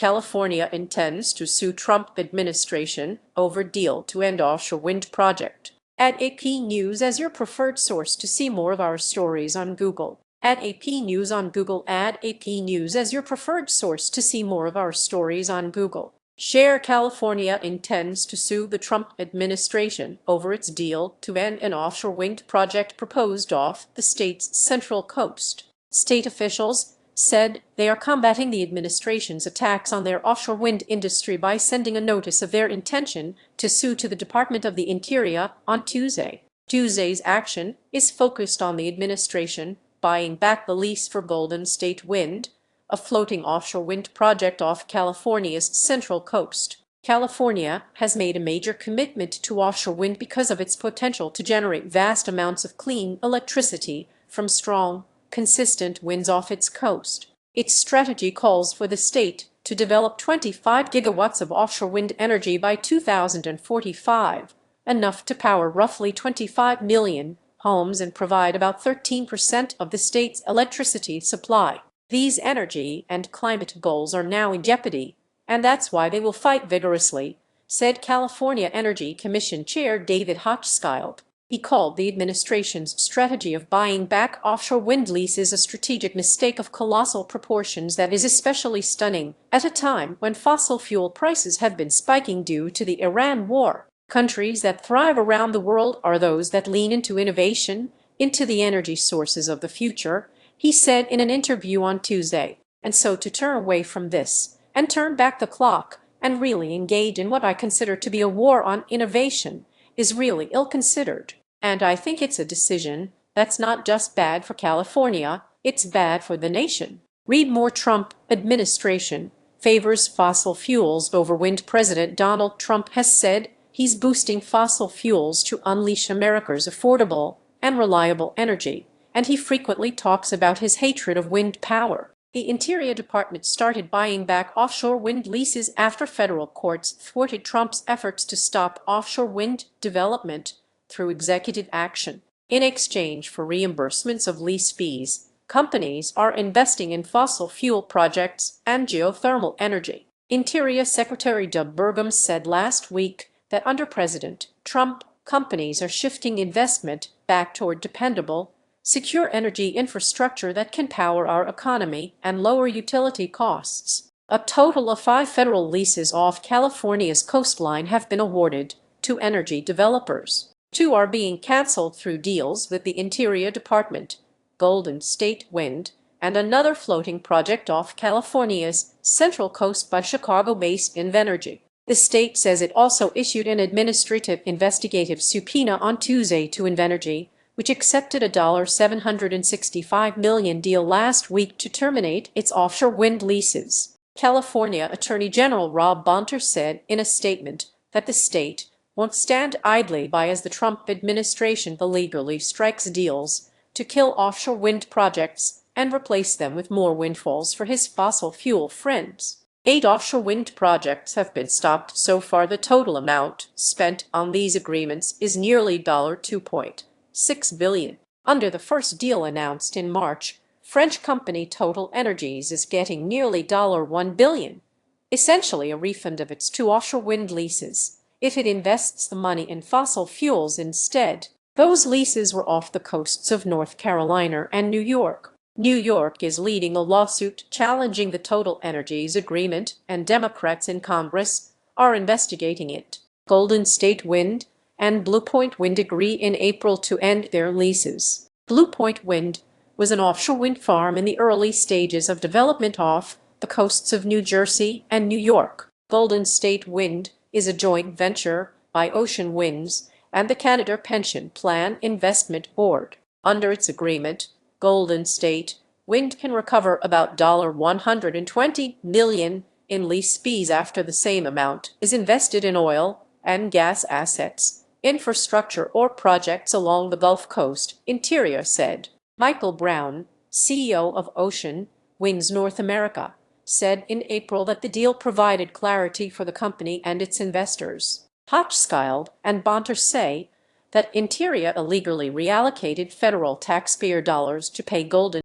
California intends to sue Trump administration over deal to end offshore wind project. Add AP News as your preferred source to see more of our stories on Google. Add AP News on Google. Add AP News as your preferred source to see more of our stories on Google. Share California intends to sue the Trump administration over its deal to end an offshore wind project proposed off the state's central coast. State officials said they are combating the administration's attacks on their offshore wind industry by sending a notice of their intention to sue to the Department of the Interior on Tuesday. Tuesday's action is focused on the administration buying back the lease for Golden State Wind, a floating offshore wind project off California's central coast. California has made a major commitment to offshore wind because of its potential to generate vast amounts of clean electricity from strong, consistent winds off its coast. Its strategy calls for the state to develop 25 gigawatts of offshore wind energy by 2045, enough to power roughly 25 million homes and provide about 13% of the state's electricity supply. These energy and climate goals are now in jeopardy, and that's why they will fight vigorously, said California Energy Commission Chair David Hochschild. He called the administration's strategy of buying back offshore wind leases a strategic mistake of colossal proportions that is especially stunning at a time when fossil fuel prices have been spiking due to the Iran war. Countries that thrive around the world are those that lean into innovation, into the energy sources of the future, he said in an interview on Tuesday. And so to turn away from this and turn back the clock and really engage in what I consider to be a war on innovation is really ill-considered. And I think it's a decision that's not just bad for California, it's bad for the nation. Read more. Trump administration favors fossil fuels over wind. President Donald Trump has said he's boosting fossil fuels to unleash America's affordable and reliable energy, and he frequently talks about his hatred of wind power. The Interior Department started buying back offshore wind leases after federal courts thwarted Trump's efforts to stop offshore wind development through executive action. In exchange for reimbursements of lease fees, companies are investing in fossil fuel projects and geothermal energy. Interior Secretary Doug Burgum said last week that under President Trump, companies are shifting investment back toward dependable, secure energy infrastructure that can power our economy and lower utility costs. A total of 5 federal leases off California's coastline have been awarded to energy developers. 2 are being canceled through deals with the Interior Department, Golden State Wind, and another floating project off California's central coast by Chicago-based Invenergy. The state says it also issued an administrative investigative subpoena on Tuesday to Invenergy, which accepted a $765 million deal last week to terminate its offshore wind leases. California Attorney General Rob Bonter said in a statement that the state won't stand idly by as the Trump administration illegally strikes deals to kill offshore wind projects and replace them with more windfalls for his fossil fuel friends. 8 offshore wind projects have been stopped so far. The total amount spent on these agreements is nearly $2.6 billion. Under the first deal announced in March, French company Total Energies is getting nearly $1 billion, essentially a refund of its 2 offshore wind leases, if it invests the money in fossil fuels instead. Those leases were off the coasts of North Carolina and New York. New York is leading a lawsuit challenging the Total Energies agreement, and Democrats in Congress are investigating it. Golden State Wind and Blue Point Wind agree in April to end their leases. Blue Point Wind was an offshore wind farm in the early stages of development off the coasts of New Jersey and New York. Golden State Wind is a joint venture by Ocean Winds and the Canada Pension Plan Investment Board. Under its agreement, Golden State Wind can recover about $120 million in lease fees after the same amount is invested in oil and gas assets, infrastructure, or projects along the Gulf Coast, Interior said. Michael Brown, CEO of Ocean Winds North America, said in April that the deal provided clarity for the company and its investors. Hochschild and Bonter say that Interior illegally reallocated federal taxpayer dollars to pay Golden